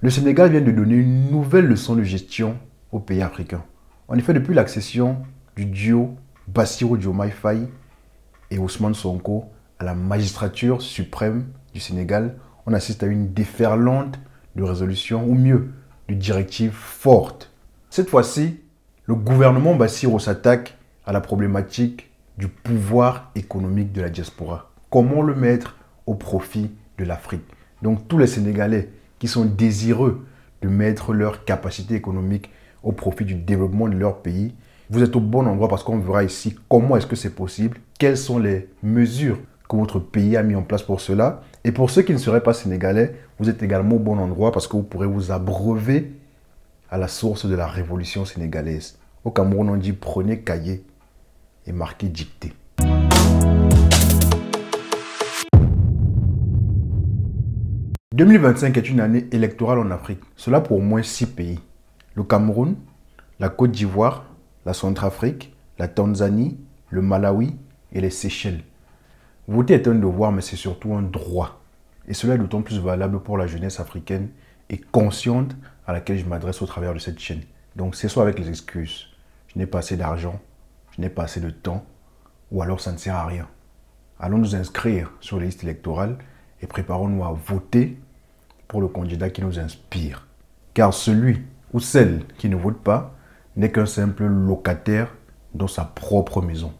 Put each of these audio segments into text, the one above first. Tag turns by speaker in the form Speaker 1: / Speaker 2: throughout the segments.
Speaker 1: Le Sénégal vient de donner une nouvelle leçon de gestion aux pays africains. En effet, depuis l'accession du duo Bassirou Diomaye Faye et Ousmane Sonko à la magistrature suprême du Sénégal, on assiste à une déferlante de résolutions, ou mieux, de directives fortes. Cette fois-ci, le gouvernement Bassirou s'attaque à la problématique du pouvoir économique de la diaspora. Comment le mettre au profit de l'Afrique? Donc tous les Sénégalais qui sont désireux de mettre leur capacité économique au profit du développement de leur pays, vous êtes au bon endroit parce qu'on verra ici comment est-ce que c'est possible, quelles sont les mesures que votre pays a mis en place pour cela. Et pour ceux qui ne seraient pas sénégalais, vous êtes également au bon endroit parce que vous pourrez vous abreuver à la source de la révolution sénégalaise. Au Cameroun, on dit prenez cahier et marquez dictée. « 2025 est une année électorale en Afrique. Cela pour au moins 6 pays. Le Cameroun, la Côte d'Ivoire, la Centrafrique, la Tanzanie, le Malawi et les Seychelles. Voter est un devoir, mais c'est surtout un droit. Et cela est d'autant plus valable pour la jeunesse africaine et consciente à laquelle je m'adresse au travers de cette chaîne. Donc c'est soit avec les excuses. Je n'ai pas assez d'argent, je n'ai pas assez de temps, ou alors ça ne sert à rien. Allons nous inscrire sur les listes électorales et préparons-nous à voter pour le candidat qui nous inspire. Car celui ou celle qui ne vote pas n'est qu'un simple locataire dans sa propre maison.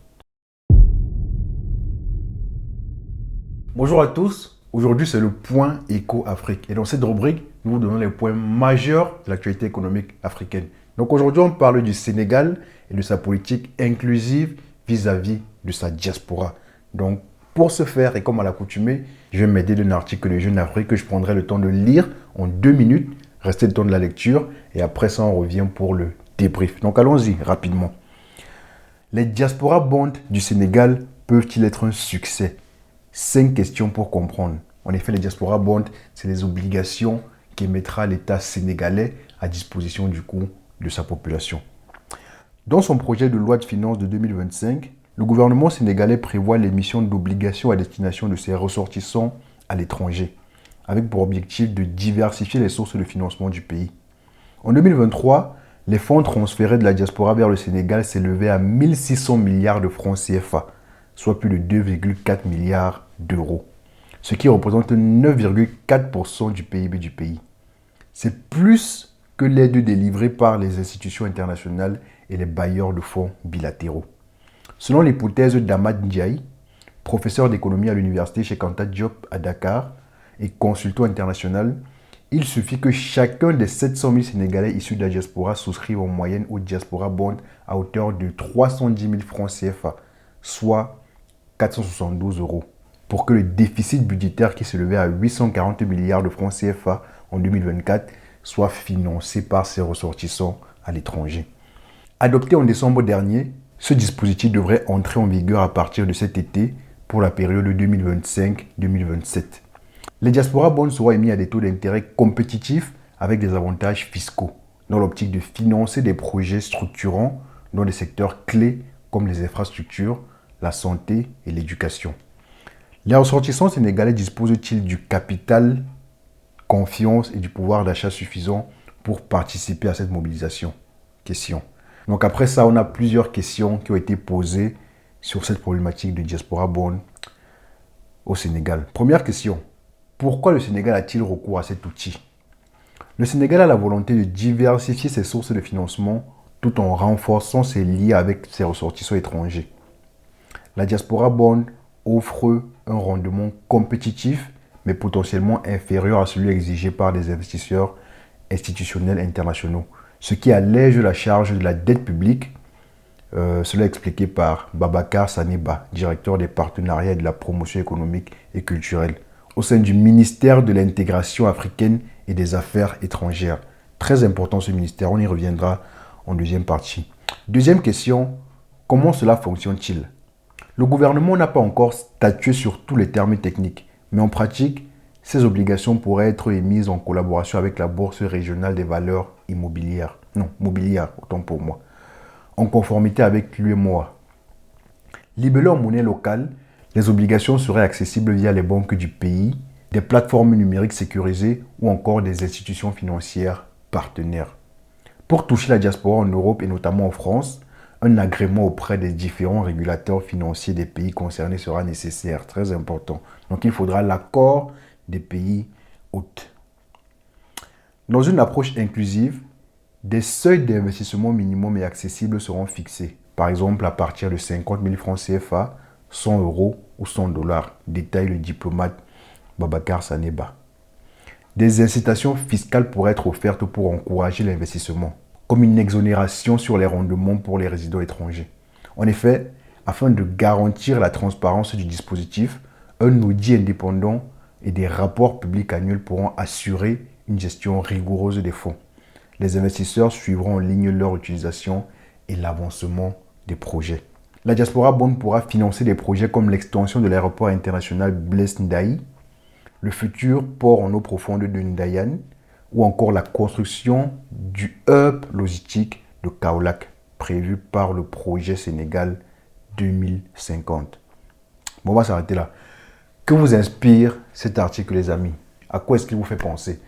Speaker 1: Bonjour à tous, aujourd'hui c'est le point Éco Afrique. Et dans cette rubrique, nous vous donnons les points majeurs de l'actualité économique africaine. Donc aujourd'hui, on parle du Sénégal et de sa politique inclusive vis-à-vis de sa diaspora. Donc pour ce faire, et comme à l'accoutumée, je vais m'aider d'un article de Jeune Afrique que je prendrai le temps de lire en 2 minutes. Restez le temps de la lecture et après ça, on revient pour le débrief. Donc allons-y rapidement. Les diaspora bonds du Sénégal peuvent-ils être un succès? 5 questions pour comprendre. En effet, les diaspora bonds, c'est les obligations qu'émettra l'État sénégalais à disposition du coup de sa population. Dans son projet de loi de finances de 2025, le gouvernement sénégalais prévoit l'émission d'obligations à destination de ses ressortissants à l'étranger, avec pour objectif de diversifier les sources de financement du pays. En 2023, les fonds transférés de la diaspora vers le Sénégal s'élevaient à 1600 milliards de francs CFA, soit plus de 2,4 milliards d'euros, ce qui représente 9,4% du PIB du pays. C'est plus que l'aide délivrée par les institutions internationales et les bailleurs de fonds bilatéraux. Selon l'hypothèse d'Amad Ndiaye, professeur d'économie à l'université Cheikh Anta Diop à Dakar et consultant international, il suffit que chacun des 700 000 Sénégalais issus de la diaspora souscrive en moyenne au diaspora bond à hauteur de 310 000 francs CFA, soit 472 euros, pour que le déficit budgétaire qui s'élevait à 840 milliards de francs CFA en 2024 soit financé par ses ressortissants à l'étranger. Adopté en décembre dernier, ce dispositif devrait entrer en vigueur à partir de cet été pour la période 2025-2027. Les diaspora bonds seront émis à des taux d'intérêt compétitifs avec des avantages fiscaux, dans l'optique de financer des projets structurants dans des secteurs clés comme les infrastructures, la santé et l'éducation. Les ressortissants sénégalais disposent-ils du capital, confiance et du pouvoir d'achat suffisant pour participer à cette mobilisation? Question. Donc après ça, on a plusieurs questions qui ont été posées sur cette problématique de diaspora bond au Sénégal. Première question. Pourquoi le Sénégal a-t-il recours à cet outil? Le Sénégal a la volonté de diversifier ses sources de financement tout en renforçant ses liens avec ses ressortissants étrangers. La diaspora bond offre un rendement compétitif, mais potentiellement inférieur à celui exigé par des investisseurs institutionnels internationaux, ce qui allège la charge de la dette publique. Cela est expliqué par Babacar Saneba, directeur des partenariats et de la promotion économique et culturelle, au sein du ministère de l'intégration africaine et des affaires étrangères. Très important ce ministère, on y reviendra en deuxième partie. Deuxième question, comment cela fonctionne-t-il? Le gouvernement n'a pas encore statué sur tous les termes techniques, mais en pratique, ces obligations pourraient être émises en collaboration avec la Bourse régionale des valeurs immobilières. Non, mobilières, autant pour moi. En conformité avec l'UEMOA. Libellées en monnaie locale, les obligations seraient accessibles via les banques du pays des plateformes numériques sécurisées ou encore des institutions financières partenaires. Pour toucher la diaspora en Europe et notamment en France, un agrément auprès des différents régulateurs financiers des pays concernés sera nécessaire, très important. Donc il faudra l'accord des pays hôtes. Dans une approche inclusive, des seuils d'investissement minimum et accessibles seront fixés. Par exemple, à partir de 50 000 francs CFA, 100 euros ou 100 dollars, détaille le diplomate Babacar Saneba. Des incitations fiscales pourraient être offertes pour encourager l'investissement, comme une exonération sur les rendements pour les résidents étrangers. En effet, afin de garantir la transparence du dispositif, un audit indépendant et des rapports publics annuels pourront assurer une gestion rigoureuse des fonds. Les investisseurs suivront en ligne leur utilisation et l'avancement des projets. La diaspora Bond pourra financer des projets comme l'extension de l'aéroport international Blaise Ndaye, le futur port en eau profonde de Ndayane ou encore la construction du hub logistique de Kaolack prévu par le projet Sénégal 2050. Bon, on va s'arrêter là. Que vous inspire cet article, les amis? À quoi est-ce qu'il vous fait penser?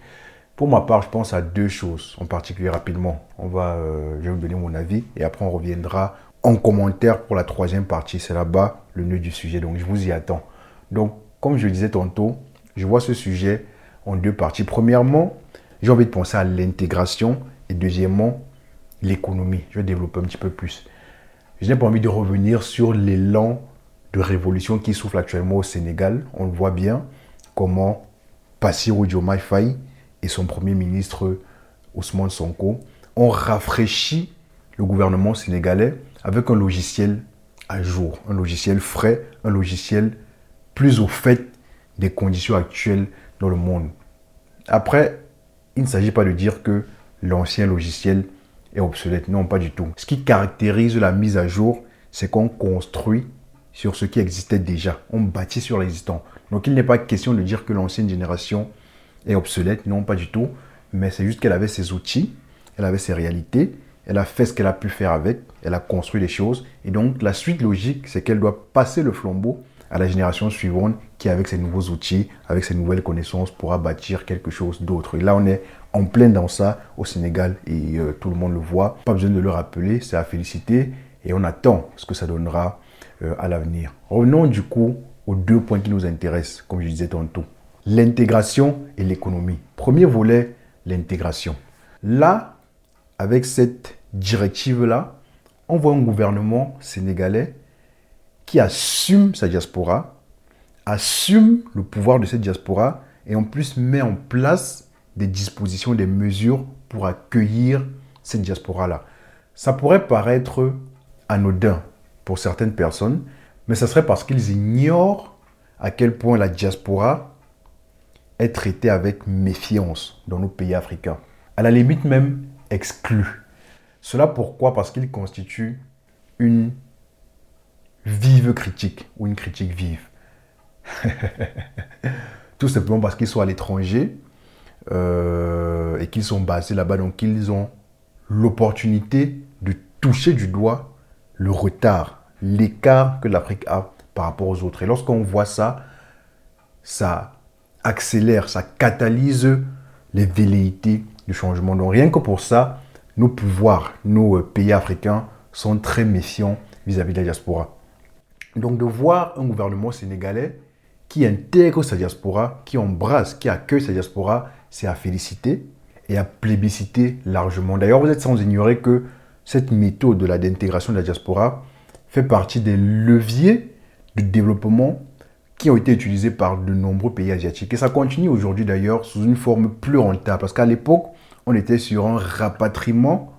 Speaker 1: Pour ma part, je pense à deux choses en particulier rapidement. Je vais vous donner mon avis et après on reviendra en commentaire pour la troisième partie. C'est là-bas le nœud du sujet, donc je vous y attends. Donc, comme je le disais tantôt, je vois ce sujet en deux parties. Premièrement, j'ai envie de penser à l'intégration et deuxièmement, l'économie. Je vais développer un petit peu plus. Je n'ai pas envie de revenir sur l'élan de révolution qui souffle actuellement au Sénégal. On le voit bien, comment Bassirou Diomaye Faye et son premier ministre Ousmane Sonko ont rafraîchi le gouvernement sénégalais avec un logiciel à jour, un logiciel frais, un logiciel plus au fait des conditions actuelles dans le monde. Après, il ne s'agit pas de dire que l'ancien logiciel est obsolète. Non, pas du tout. Ce qui caractérise la mise à jour, c'est qu'on construit sur ce qui existait déjà. On bâtit sur l'existant. Donc, il n'est pas question de dire que l'ancienne génération est obsolète. Non, pas du tout. Mais c'est juste qu'elle avait ses outils, elle avait ses réalités, elle a fait ce qu'elle a pu faire avec, elle a construit des choses. Et donc, la suite logique, c'est qu'elle doit passer le flambeau à la génération suivante qui, avec ses nouveaux outils, avec ses nouvelles connaissances, pourra bâtir quelque chose d'autre. Et là, on est en plein dans ça au Sénégal et tout le monde le voit. Pas besoin de le rappeler, c'est à féliciter et on attend ce que ça donnera à l'avenir. Revenons du coup aux deux points qui nous intéressent, comme je disais tantôt. L'intégration et l'économie. Premier volet, l'intégration. Là, avec cette directive-là, on voit un gouvernement sénégalais qui assume sa diaspora, assume le pouvoir de cette diaspora et en plus met en place des dispositions, des mesures pour accueillir cette diaspora-là. Ça pourrait paraître anodin pour certaines personnes, mais ça serait parce qu'ils ignorent à quel point la diaspora est traitée avec méfiance dans nos pays africains. À la limite même exclue. Cela pourquoi? Parce qu'ils constituent une vive critique ou une critique vive. Tout simplement parce qu'ils sont à l'étranger et qu'ils sont basés là-bas. Donc, ils ont l'opportunité de toucher du doigt le retard, l'écart que l'Afrique a par rapport aux autres. Et lorsqu'on voit ça, ça accélère, ça catalyse les velléités du changement. Donc, rien que pour ça, nos pouvoirs, nos pays africains sont très méfiants vis-à-vis de la diaspora. Donc, de voir un gouvernement sénégalais qui intègre sa diaspora, qui embrasse, qui accueille sa diaspora, c'est à féliciter et à plébisciter largement. D'ailleurs, vous êtes sans ignorer que cette méthode d'intégration de la diaspora fait partie des leviers de développement qui ont été utilisés par de nombreux pays asiatiques. Et ça continue aujourd'hui d'ailleurs sous une forme plus rentable. Parce qu'à l'époque, on était sur un rapatriement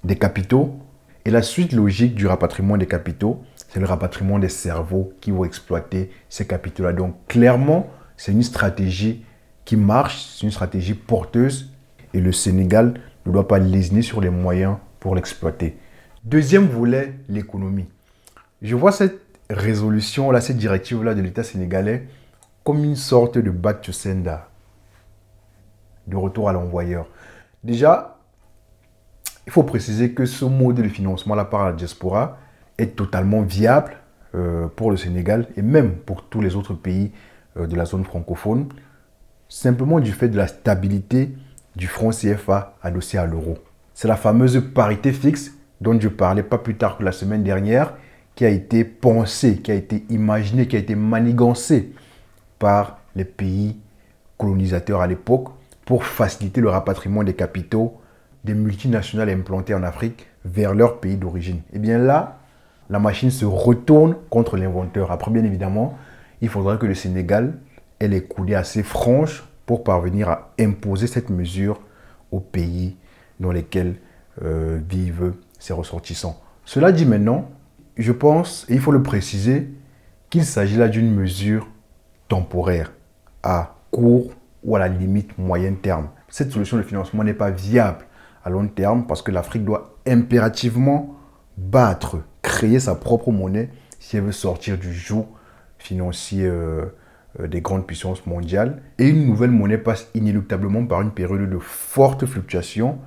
Speaker 1: des capitaux. Et la suite logique du rapatriement des capitaux, c'est le rapatriement des cerveaux qui vont exploiter ces capitaux-là. Donc clairement, c'est une stratégie qui marche, c'est une stratégie porteuse et le Sénégal ne doit pas lésiner sur les moyens pour l'exploiter. Deuxième volet, l'économie. Je vois cette résolution-là, cette directive-là de l'État sénégalais comme une sorte de back to sender, de retour à l'envoyeur. Déjà, il faut préciser que ce mode de financement-là par la diaspora est totalement viable pour le Sénégal et même pour tous les autres pays de la zone francophone simplement du fait de la stabilité du franc CFA adossé à l'euro. C'est la fameuse parité fixe dont je parlais pas plus tard que la semaine dernière, qui a été pensée, qui a été imaginée, qui a été manigancée par les pays colonisateurs à l'époque pour faciliter le rapatriement des capitaux des multinationales implantées en Afrique vers leur pays d'origine. Et bien là, la machine se retourne contre l'inventeur. Après, bien évidemment, il faudra que le Sénégal ait les coulées assez franches pour parvenir à imposer cette mesure aux pays dans lesquels vivent ses ressortissants. Cela dit maintenant, je pense, et il faut le préciser, qu'il s'agit là d'une mesure temporaire, à court ou à la limite moyen terme. Cette solution de financement n'est pas viable à long terme parce que l'Afrique doit impérativement créer sa propre monnaie si elle veut sortir du joug financier des grandes puissances mondiales. Et une nouvelle monnaie passe inéluctablement par une période de forte fluctuation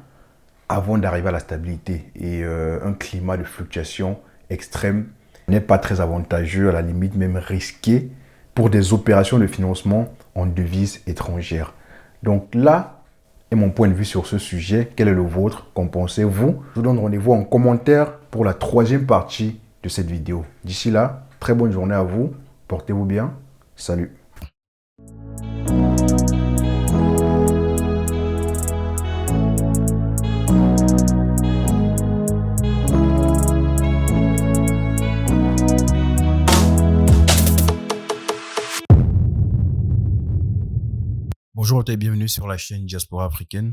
Speaker 1: avant d'arriver à la stabilité. Et un climat de fluctuation extrême n'est pas très avantageux, à la limite même risqué pour des opérations de financement en devises étrangères. Donc là est mon point de vue sur ce sujet. Quel est le vôtre? Qu'en pensez-vous? Je vous donne rendez-vous en commentaire pour la troisième partie de cette vidéo. D'ici là, très bonne journée à vous. Portez-vous bien. Salut. Bonjour et bienvenue sur la chaîne Diaspora Africaine.